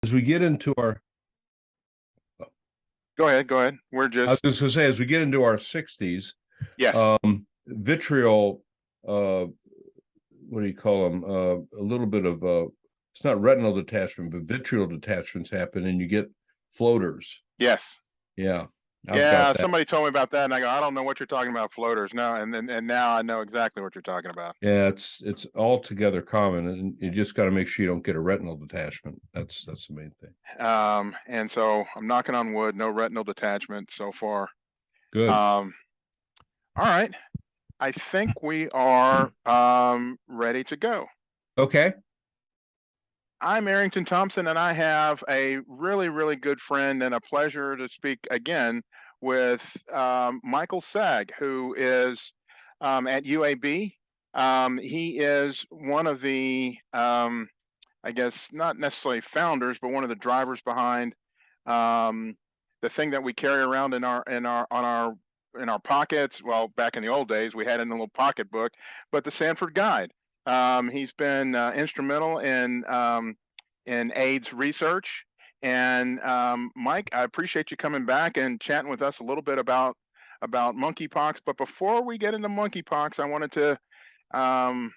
As we get into our, Go ahead. Go ahead. We're I was just, just going to say, as we get into our 60s, yes. vitriol, what do you call them? A little bit of, it's not retinal detachment, but vitriol detachments happen and you get floaters. Yes. Yeah, I've got Yeah. that. Somebody told me about that and I go, I don't know what you're talking about, floaters. No. And now I know exactly what you're talking about. Yeah, it's altogether common, and you just got to make sure you don't get a retinal detachment. That's the main thing. And so I'm knocking on wood, no retinal detachment so far. Good. Um, all right. I think we are ready to go. Okay. I'm Arrington Thompson, and I have a really, really good friend and a pleasure to speak again with Michael Saag, who is at UAB. He is one of the, I guess, not necessarily founders, but one of the drivers behind um, the thing that we carry around in our pockets. Well, back in the old days, we had it in a little pocketbook, but the Sanford Guide. He's been instrumental in AIDS research. And Mike, I appreciate you coming back and chatting with us a little bit about monkeypox. But before we get into monkeypox, um,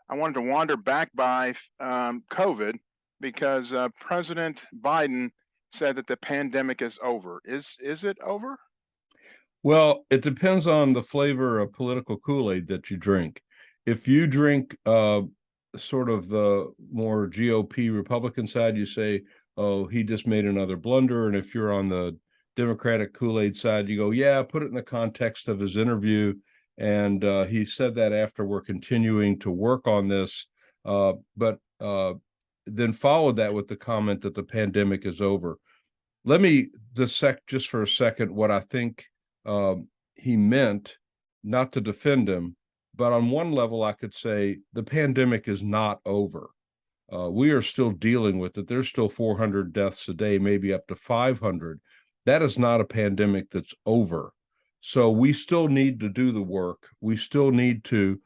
I wanted to wander back by COVID because President Biden said that the pandemic is over. Is it over? Well, it depends on the flavor of political Kool-Aid that you drink. If you drink sort of the more GOP Republican side, you say, "Oh, he just made another blunder." And if you're on the Democratic Kool-Aid side, you go, "Yeah, put it in the context of his interview." And he said that after we're continuing to work on this, but then followed that with the comment that the pandemic is over. Let me dissect just for a second what I think he meant, not to defend him, but on one level, I could say the pandemic is not over. We are still dealing with it. There's still 400 deaths a day, maybe up to 500. That is not a pandemic that's over. So we still need to do the work. We still need to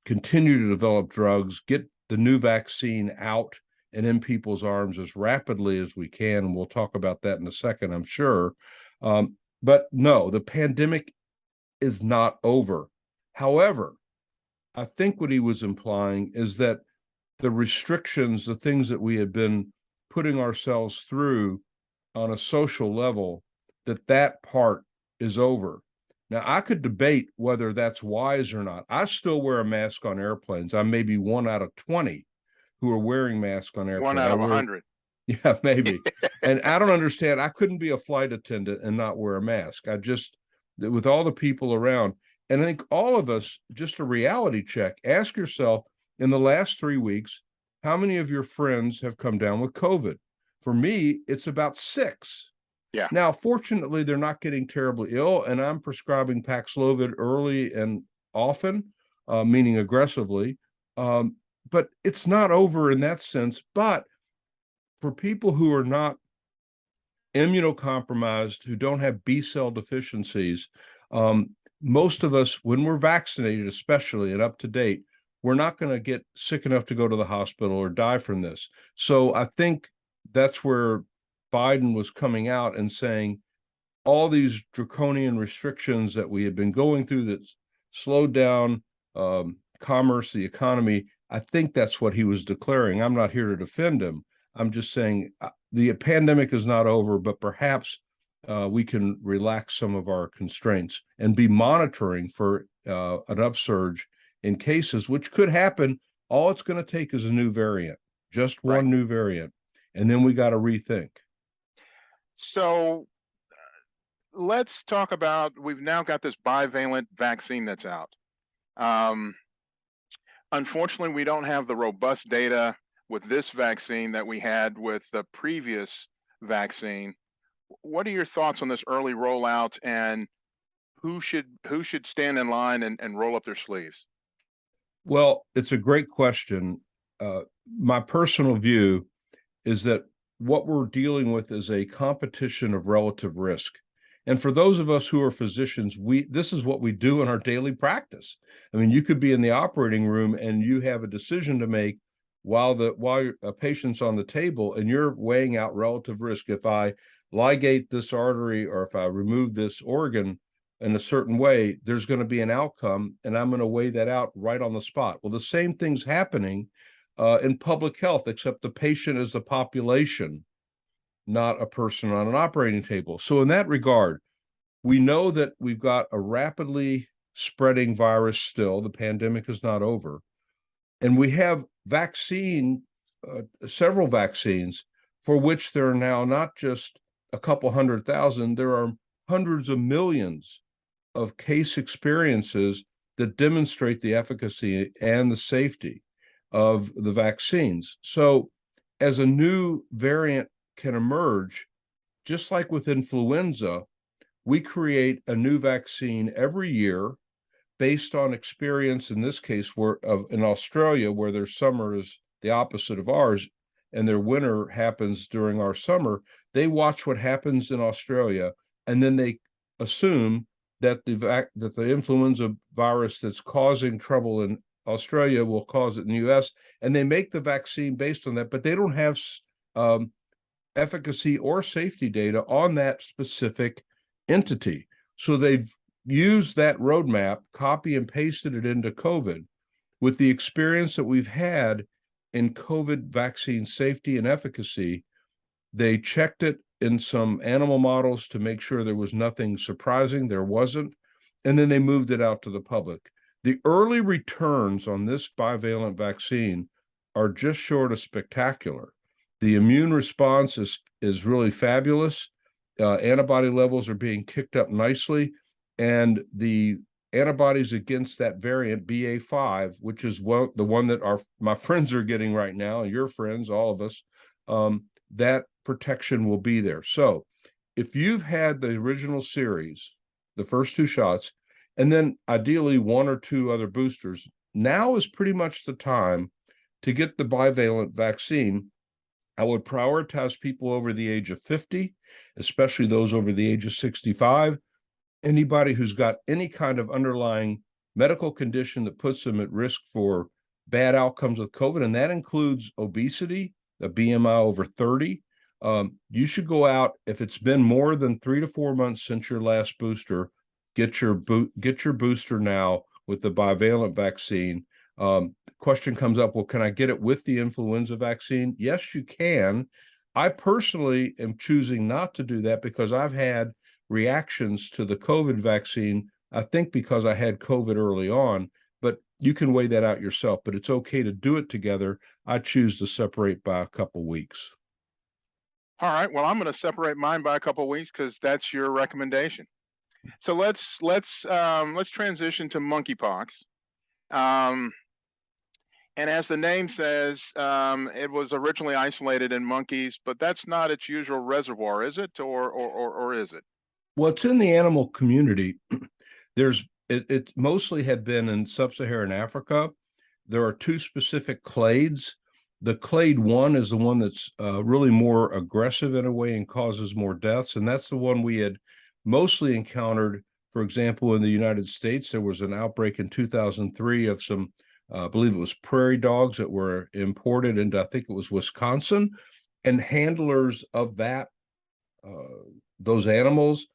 continue to develop drugs, get the new vaccine out and in people's arms as rapidly as we can. And we'll talk about that in a second, I'm sure. But no, the pandemic is not over. However, I think what he was implying is that the restrictions, the things that we had been putting ourselves through on a social level, that part is over. Now, I could debate whether that's wise or not. I still wear a mask on airplanes. I'm maybe one out of 20 who are wearing masks on One airplanes. out I of a wear, hundred. yeah, maybe. And I don't understand. I couldn't be a flight attendant and not wear a mask. I just, with all the people around, and I think all of us, just a reality check, ask yourself in the last 3 weeks, how many of your friends have come down with COVID? For me, it's about 6. Yeah. Now, fortunately, they're not getting terribly ill, and I'm prescribing Paxlovid early and often, meaning aggressively. Um, but it's not over in that sense. But for people who are not immunocompromised, who don't have B cell deficiencies, most of us, when we're vaccinated, especially and up to date, we're not going to get sick enough to go to the hospital or die from this. So I think that's where Biden was coming out and saying all these draconian restrictions that we had been going through that slowed down commerce, the economy. I think that's what he was declaring. I'm not here to defend him. I'm just saying the pandemic is not over, but perhaps we can relax some of our constraints and be monitoring for an upsurge in cases, which could happen. All it's going to take is a new variant, just Right. one new variant. And then we got to rethink. So let's talk about, we've now got this bivalent vaccine that's out. Um, Unfortunately, we don't have the robust data with this vaccine that we had with the previous vaccine. What are your thoughts on this early rollout, and who should stand in line and roll up their sleeves? Well, it's a great question. My personal view is that what we're dealing with is a competition of relative risk. And for those of us who are physicians, this is what we do in our daily practice. I mean, you could be in the operating room and you have a decision to make. while a patient's on the table and you're weighing out relative risk. If I ligate this artery or if I remove this organ in a certain way, there's going to be an outcome, and I'm going to weigh that out right on the spot. Well, the same thing's happening in public health, except the patient is the population, not a person on an operating table. So in that regard, we know that we've got a rapidly spreading virus still. The pandemic is not over. And we have several vaccines for which there are now not just a couple 100,000, there are hundreds of millions of case experiences that demonstrate the efficacy and the safety of the vaccines. So as a new variant can emerge, just like with influenza, we create a new vaccine every year based on experience, in this case, in Australia, where their summer is the opposite of ours, and their winter happens during our summer. They watch what happens in Australia, and then they assume that the influenza virus that's causing trouble in Australia will cause it in the U.S., and they make the vaccine based on that, but they don't have efficacy or safety data on that specific entity. So they've used that roadmap, copy and pasted it into COVID. With the experience that we've had in COVID vaccine safety and efficacy, they checked it in some animal models to make sure there was nothing surprising. There wasn't. And then they moved it out to the public. The early returns on this bivalent vaccine are just short of spectacular. The immune response is really fabulous. Antibody levels are being kicked up nicely. And the antibodies against that variant BA.5, which is the one that my friends are getting right now, and your friends, all of us, that protection will be there. So if you've had the original series, the first 2 shots, and then ideally 1 or 2 other boosters, now is pretty much the time to get the bivalent vaccine. I would prioritize people over the age of 50, especially those over the age of 65. Anybody who's got any kind of underlying medical condition that puts them at risk for bad outcomes with COVID, and that includes obesity, a BMI over 30. You should go out, if it's been more than 3 to 4 months since your last booster, get your booster now with the bivalent vaccine. The question comes up, well, can I get it with the influenza vaccine? Yes, you can. I personally am choosing not to do that because I've had reactions to the COVID vaccine, I think because I had COVID early on, but you can weigh that out yourself, but it's okay to do it together. I choose to separate by a couple weeks. All right. Well, I'm going to separate mine by a couple weeks because that's your recommendation. So let's transition to monkeypox. And as the name says, it was originally isolated in monkeys, but that's not its usual reservoir, is it? Or is it? Well, it's in the animal community. It mostly had been in sub-Saharan Africa. There are 2 specific clades. The clade 1 is the one that's really more aggressive in a way and causes more deaths. And that's the one we had mostly encountered. For example, in the United States, there was an outbreak in 2003 of some, I believe it was prairie dogs that were imported into, I think it was Wisconsin, and handlers of those animals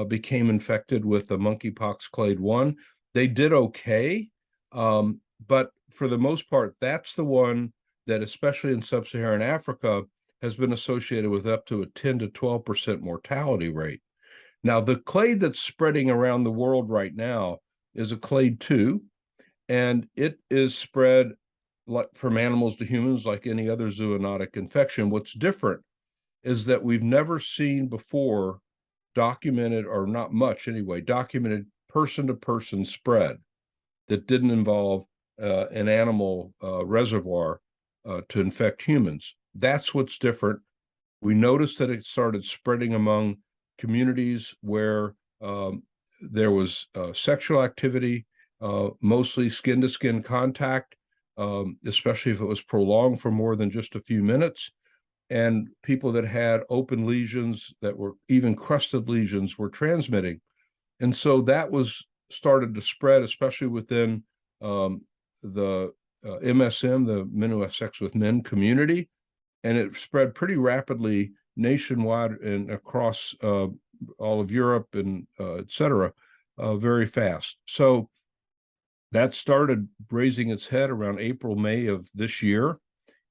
became infected with the monkeypox clade 1. They did okay, but for the most part, that's the one that, especially in sub-Saharan Africa, has been associated with up to a 10 to 12% mortality rate. Now, the clade that's spreading around the world right now is a clade 2, and it is spread from animals to humans like any other zoonotic infection. What's different is that we've never seen before documented, or not much anyway, documented person-to-person spread that didn't involve an animal reservoir to infect humans. That's what's different. We noticed that it started spreading among communities where there was sexual activity, mostly skin-to-skin contact, especially if it was prolonged for more than just a few minutes. And people that had open lesions that were even crusted lesions were transmitting. And so that was started to spread, especially within the MSM, the Men Who Have Sex with Men community, and it spread pretty rapidly nationwide and across all of Europe and et cetera, very fast. So that started raising its head around April, May of this year.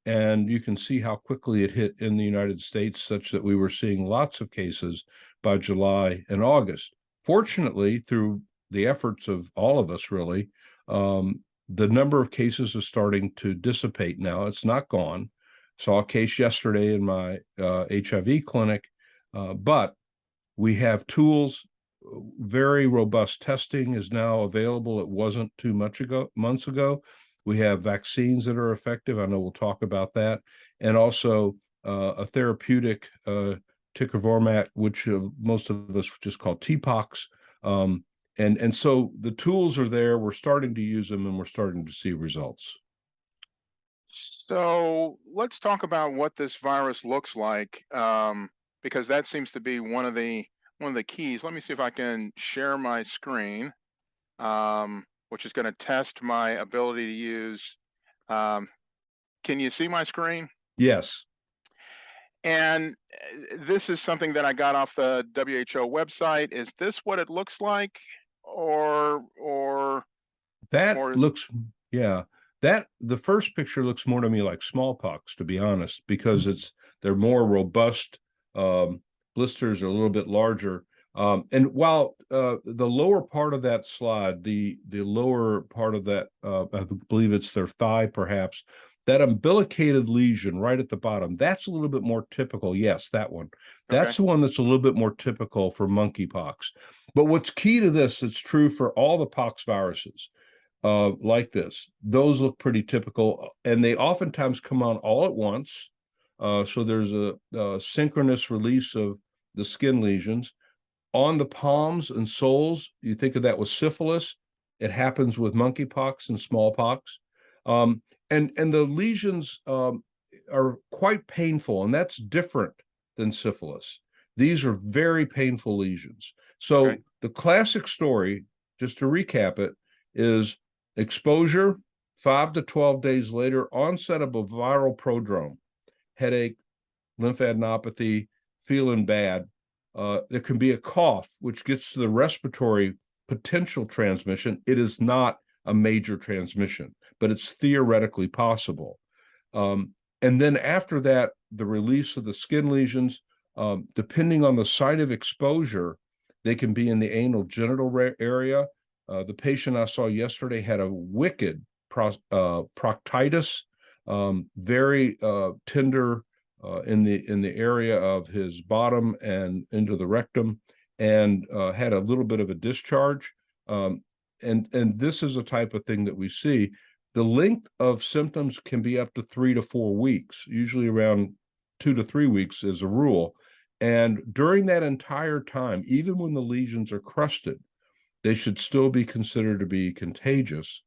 And you can see how quickly it hit in the United States, such that we were seeing lots of cases by July and August. Fortunately, through the efforts of all of us, really, the number of cases is starting to dissipate now. It's not gone. Saw a case yesterday in my HIV clinic, but we have tools. Very robust testing is now available. It wasn't too much ago, months ago. We have vaccines that are effective. I know we'll talk about that, and also a therapeutic ticagrelor, which most of us just call TPOX. And so the tools are there. We're starting to use them, and we're starting to see results. So let's talk about what this virus looks like, because that seems to be one of the keys. Let me see if I can share my screen, which is going to test my ability to use. Um, can you see my screen? Yes. And this is something that I got off the WHO website. Is this what it looks like, or That or looks, yeah, that the first picture looks more to me like smallpox, to be honest, because they're more robust. Blisters are a little bit larger. And while the lower part of that slide, the lower part of that, I believe it's their thigh, perhaps, that umbilicated lesion right at the bottom, that's a little bit more typical. Yes, that one. okay, That's the one that's a little bit more typical for monkeypox. But what's key to this, it's true for all the pox viruses like this. Those look pretty typical, and they oftentimes come on all at once. So there's a synchronous release of the skin lesions on the palms and soles. You think of that with syphilis. It happens with monkeypox and smallpox. And the lesions are quite painful, and that's different than syphilis. These are very painful lesions. okay. So the classic story, just to recap it, is exposure, 5 to 12 days later, onset of a viral prodrome, headache, lymphadenopathy, feeling bad. There can be a cough, which gets to the respiratory potential transmission. It is not a major transmission, but it's theoretically possible. And then after that, the release of the skin lesions, depending on the site of exposure, they can be in the anal genital area. The patient I saw yesterday had a wicked proctitis, very tender in the area of his bottom and into the rectum, and had a little bit of a discharge. And this is a type of thing that we see. The length of symptoms can be up to 3 to 4 weeks, usually around 2 to 3 weeks as a rule. And during that entire time, even when the lesions are crusted, they should still be considered to be contagious.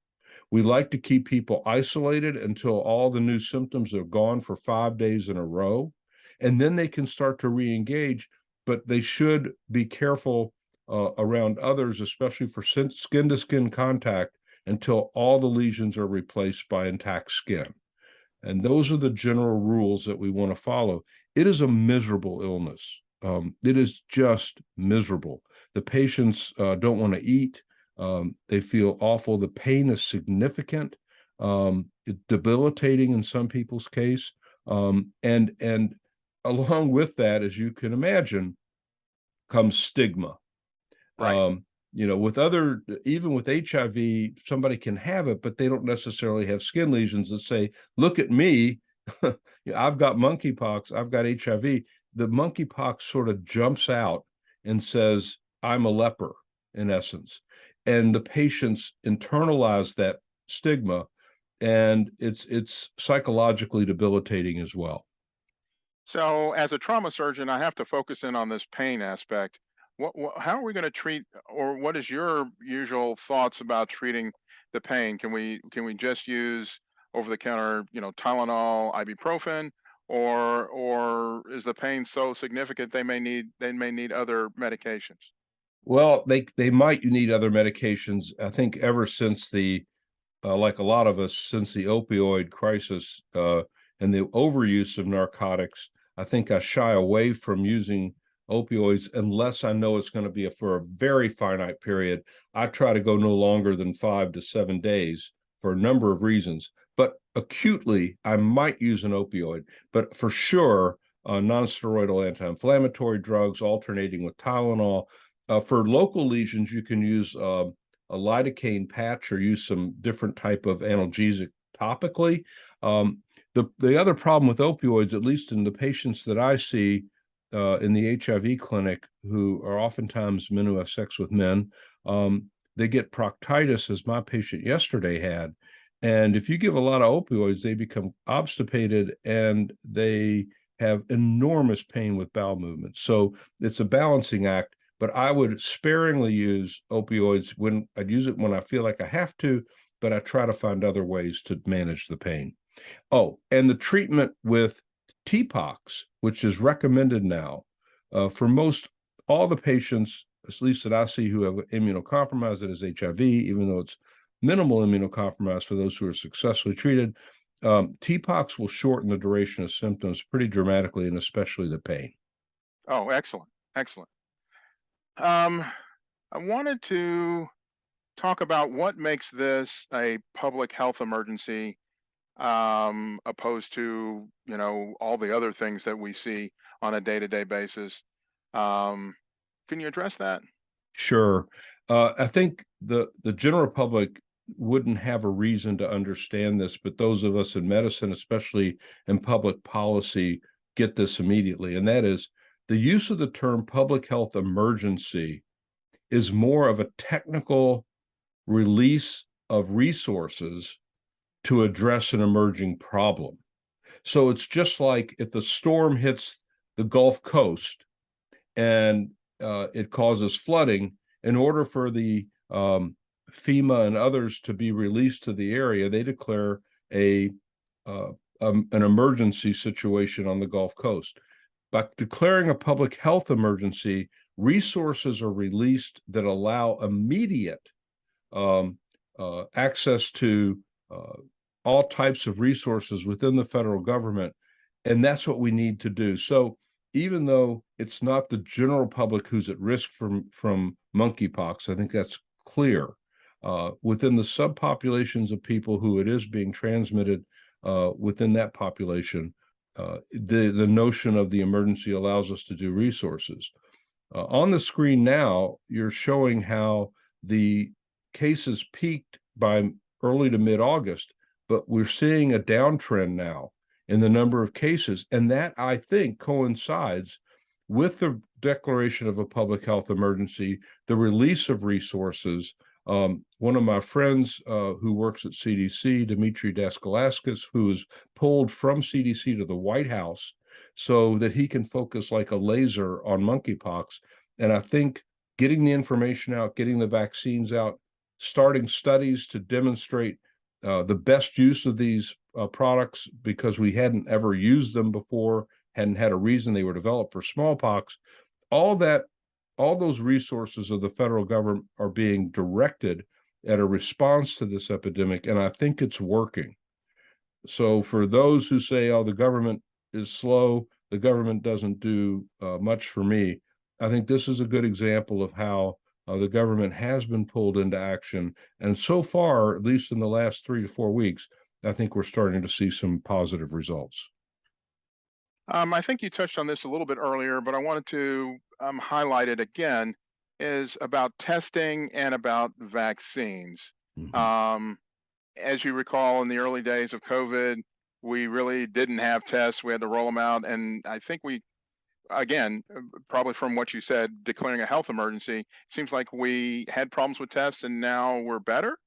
We like to keep people isolated until all the new symptoms are gone for 5 days in a row, and then they can start to re-engage, but they should be careful around others, especially for skin-to-skin contact, until all the lesions are replaced by intact skin. And those are the general rules that we want to follow. It is a miserable illness. It is just miserable. The patients don't want to eat. They feel awful. The pain is significant, debilitating in some people's case. And along with that, as you can imagine, comes stigma. Right. With even with HIV, somebody can have it, but they don't necessarily have skin lesions that say, look at me, I've got monkeypox, I've got HIV. The monkeypox sort of jumps out and says, I'm a leper, in essence. And the patients internalize that stigma, and it's psychologically debilitating as well. So, as a trauma surgeon, I have to focus in on this pain aspect. How are we going to treat, or what is your usual thoughts about treating the pain? Can we just use over-the-counter, Tylenol, ibuprofen, or is the pain so significant they may need other medications? Well, they might need other medications. I think ever since the like a lot of us, since the opioid crisis and the overuse of narcotics, I think I shy away from using opioids unless I know it's going to be for a very finite period. I try to go no longer than 5 to 7 days for a number of reasons. But acutely, I might use an opioid, but for sure, non-steroidal anti-inflammatory drugs alternating with Tylenol. For local lesions, you can use a lidocaine patch or use some different type of analgesic topically. The other problem with opioids, at least in the patients that I see in the HIV clinic, who are oftentimes men who have sex with men, they get proctitis, as my patient yesterday had. And if you give a lot of opioids, they become obstipated and they have enormous pain with bowel movements. So it's a balancing act, but I would sparingly use opioids when I'd use it when I feel like I have to, but I try to find other ways to manage the pain. Oh, and the treatment with TPOX, which is recommended now for most all the patients, at least that I see, who have immunocompromised that is HIV, even though it's minimal immunocompromise for those who are successfully treated. TPOX will shorten the duration of symptoms pretty dramatically, and especially the pain. Oh, excellent, excellent. Um, I wanted to talk about what makes this a public health emergency, opposed to, all the other things that we see on a day-to-day basis. Um, can you address that? Sure. I think the general public wouldn't have a reason to understand this, but those of us in medicine, especially in public policy, get this immediately. And that is the use of the term public health emergency is more of a technical release of resources to address an emerging problem. So it's just like if the storm hits the Gulf Coast and it causes flooding, in order for the FEMA and others to be released to the area, they declare a an emergency situation on the Gulf Coast. By declaring a public health emergency, resources are released that allow immediate access to all types of resources within the federal government. And that's what we need to do. So even though it's not the general public who's at risk from monkeypox, I think that's clear. Within the subpopulations of people who it is being transmitted within that population, the notion of the emergency allows us to do resources. On the screen now, you're showing how the cases peaked by early to mid-August, but we're seeing a downtrend now in the number of cases. And that, I think, coincides with the declaration of a public health emergency, the release of resources. One of my friends who works at CDC, Dimitri Daskalaskis, who was pulled from CDC to the White House so that he can focus like a laser on monkeypox. And I think getting the information out, getting the vaccines out, starting studies to demonstrate the best use of these products, because we hadn't ever used them before, hadn't had a reason. They were developed for smallpox. All those resources of the federal government are being directed at a response to this epidemic, and I think it's working. So for those who say, oh, the government is slow, the government doesn't do much for me, I think this is a good example of how the government has been pulled into action. And so far, at least in the last 3 to 4 weeks, I think we're starting to see some positive results. I think you touched on this a little bit earlier, but I wanted to highlight it again, is about testing and about vaccines. Mhm. Um, as you recall, in the early days of COVID, we really didn't have tests. We had to roll them out. And I think we, again, probably from what you said, declaring a health emergency, seems like we had problems with tests and now we're better.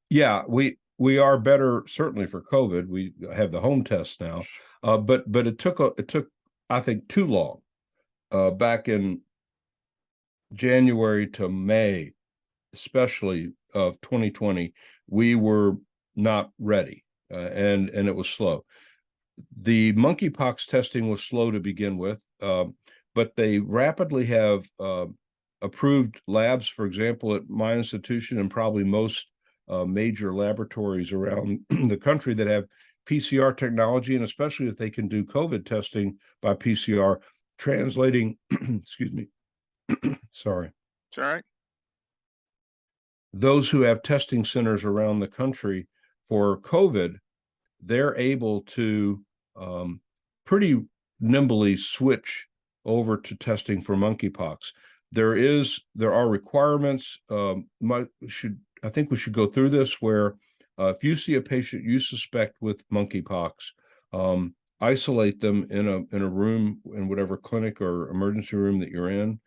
Yeah, we are better certainly for COVID. We have the home tests now, but it took I think too long. Back in January to May, especially of 2020, we were not ready, and it was slow. The monkeypox testing was slow to begin with, but they rapidly have approved labs. For example, at my institution and probably most major laboratories around the country that have PCR technology, and especially if they can do COVID testing by PCR, translating, excuse me, sorry. It's all right. Those who have testing centers around the country for COVID, they're able to pretty nimbly switch over to testing for monkeypox. There are requirements. I think we should go through this where if you see a patient you suspect with monkeypox, isolate them in a room in whatever clinic or emergency room that you're in.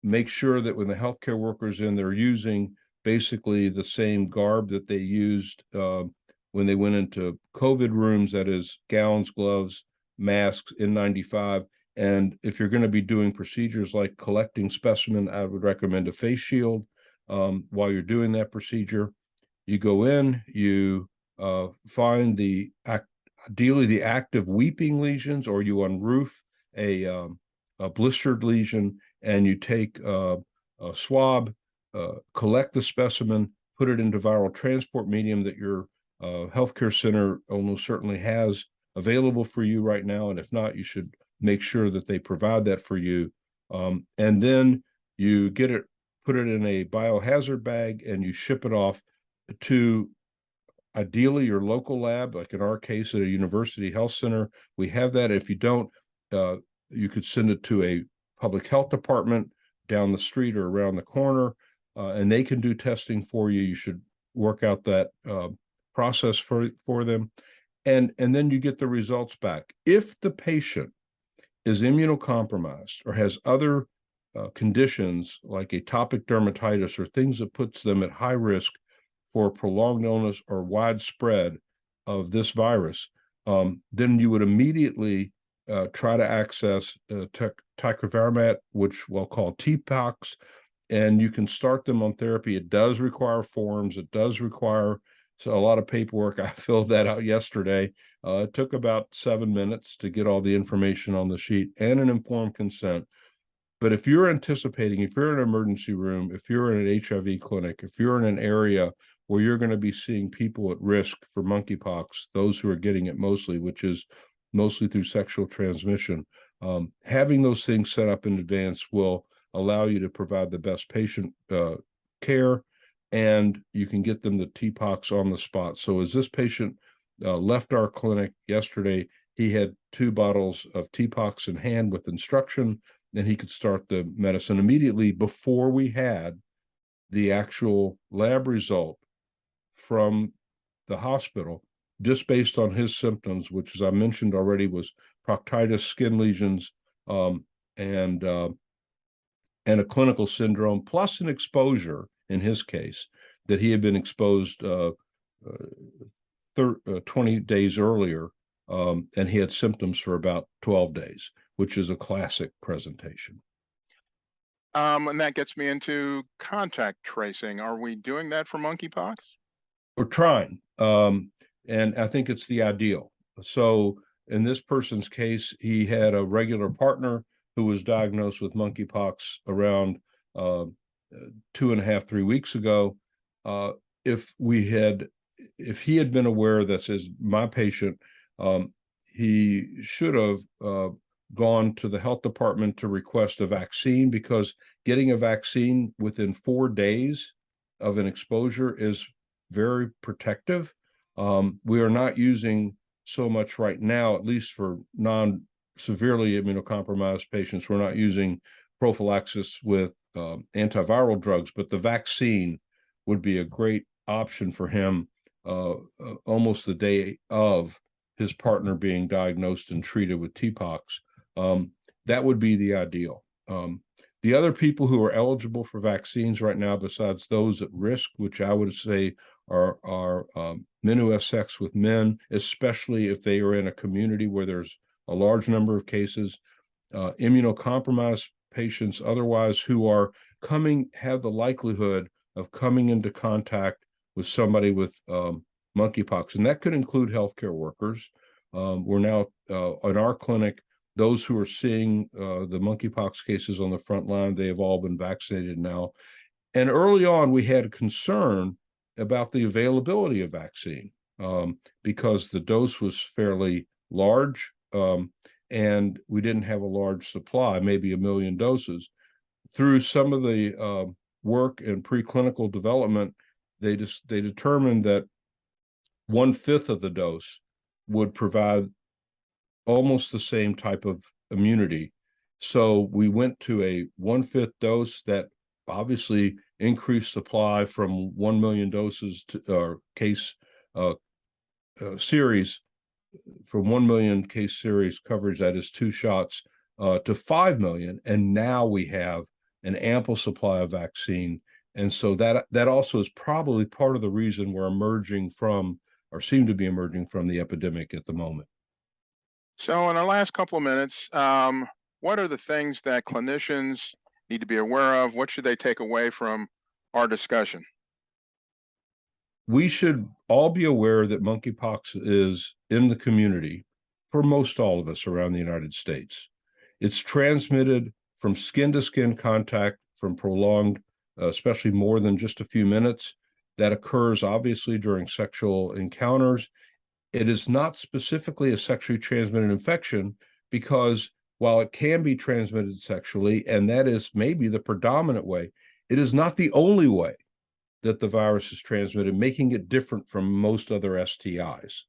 Make sure that when the healthcare workers in, they're using basically the same garb that they used when they went into COVID rooms, that is gowns, gloves, masks, N95. And if you're going to be doing procedures like collecting specimen, I would recommend a face shield while you're doing that procedure. You go in, you find ideally the active weeping lesions, or you unroof a blistered lesion, and you take a swab, collect the specimen, put it into viral transport medium that your healthcare center almost certainly has available for you right now. And if not, you should make sure that they provide that for you. And then you get it, put it in a biohazard bag, and you ship it off to ideally your local lab, like in our case at a university health center. We have that. If you don't, you could send it to a public health department down the street or around the corner, and they can do testing for you. You should work out that process for them, and then you get the results back. If the patient is immunocompromised or has other conditions like atopic dermatitis or things that puts them at high risk for prolonged illness or widespread of this virus, then you would immediately try to access tecovirimat, which we'll call TPOXX, and you can start them on therapy. It does require forms. It does require a lot of paperwork. I filled that out yesterday. It took about 7 minutes to get all the information on the sheet and an informed consent. But if you're anticipating, if you're in an emergency room, if you're in an HIV clinic, if you're in an area where you're going to be seeing people at risk for monkeypox, those who are getting it mostly, which is mostly through sexual transmission, having those things set up in advance will allow you to provide the best patient care, and you can get them the TPOXX on the spot. So as this patient left our clinic yesterday, he had 2 bottles of TPOXX in hand with instruction, and he could start the medicine immediately before we had the actual lab result from the hospital, just based on his symptoms, which, as I mentioned already, was proctitis, skin lesions, and a clinical syndrome, plus an exposure in his case that he had been exposed 20 days earlier, and he had symptoms for about 12 days, which is a classic presentation. And that gets me into contact tracing. Are we doing that for monkeypox? We're trying, and I think it's the ideal. So in this person's case, he had a regular partner who was diagnosed with monkeypox around 2.5, 3 weeks ago. If he had been aware that says my patient, he should have gone to the health department to request a vaccine, because getting a vaccine within 4 days of an exposure is very protective. We are not using so much right now, at least for non-severely immunocompromised patients. We're not using prophylaxis with antiviral drugs, but the vaccine would be a great option for him almost the day of his partner being diagnosed and treated with TPOXX. That would be the ideal. The other people who are eligible for vaccines right now, besides those at risk, which I would say are men who have sex with men, especially if they are in a community where there's a large number of cases, immunocompromised patients otherwise who are have the likelihood of coming into contact with somebody with monkeypox, and that could include healthcare workers. We're now in our clinic, those who are seeing the monkeypox cases on the front line, they have all been vaccinated now. And early on, we had concern about the availability of vaccine, because the dose was fairly large, and we didn't have a large supply, maybe 1 million doses. Through some of the work and preclinical development, they determined that 1/5 of the dose would provide almost the same type of immunity. So we went to a 1/5 dose that obviously increased supply from 1 million doses to case series, from 1 million case series coverage, that is 2 shots, to 5 million. And now we have an ample supply of vaccine. And so that also is probably part of the reason we're emerging from, or seem to be emerging from, the epidemic at the moment. So, in the last couple of minutes, what are the things that clinicians need to be aware of? What should they take away from our discussion? We should all be aware that monkeypox is in the community for most all of us around the United States. It's transmitted from skin to skin contact, from prolonged, especially more than just a few minutes. That occurs obviously during sexual encounters. It is not specifically a sexually transmitted infection, because while it can be transmitted sexually, and that is maybe the predominant way, it is not the only way that the virus is transmitted, making it different from most other STIs.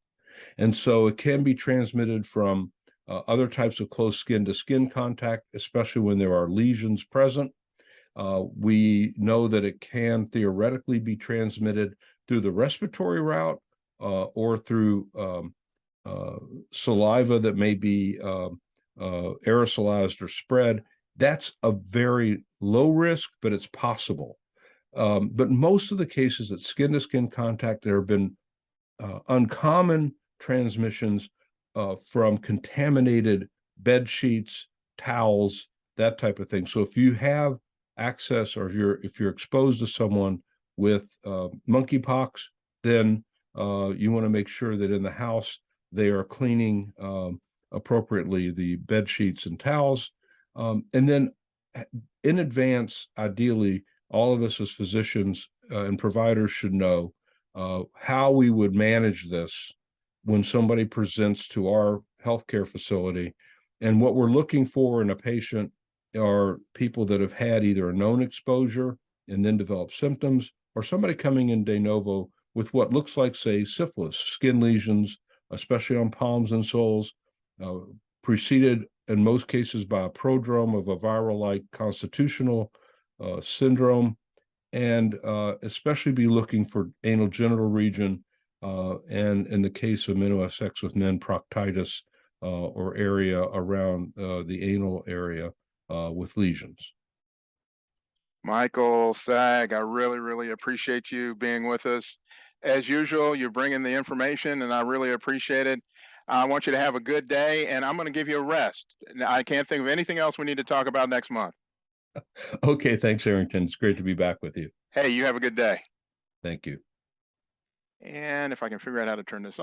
And so it can be transmitted from other types of close skin to skin contact, especially when there are lesions present. We know that it can theoretically be transmitted through the respiratory route, or through saliva that may be aerosolized or spread. That's a very low risk, but it's possible. But most of the cases at skin to skin contact, there have been uncommon transmissions from contaminated bed sheets, towels, that type of thing. So if you have access, or if you're exposed to someone with monkeypox, then you want to make sure that in the house they are cleaning appropriately the bed sheets and towels. And then in advance, ideally, all of us as physicians and providers should know how we would manage this when somebody presents to our healthcare facility. And what we're looking for in a patient are people that have had either a known exposure and then developed symptoms, or somebody coming in de novo with what looks like, say, syphilis, skin lesions, especially on palms and soles, preceded in most cases by a prodrome of a viral-like constitutional syndrome, and especially be looking for anal genital region, and in the case of men who have sex with men, proctitis, or area around the anal area with lesions. Michael Saag, I really, really appreciate you being with us. As usual, you're bringing the information, and I really appreciate it. I want you to have a good day, and I'm going to give you a rest. I can't think of anything else we need to talk about next month. Okay, thanks, Arrington. It's great to be back with you. Hey, you have a good day. Thank you. And if I can figure out how to turn this on.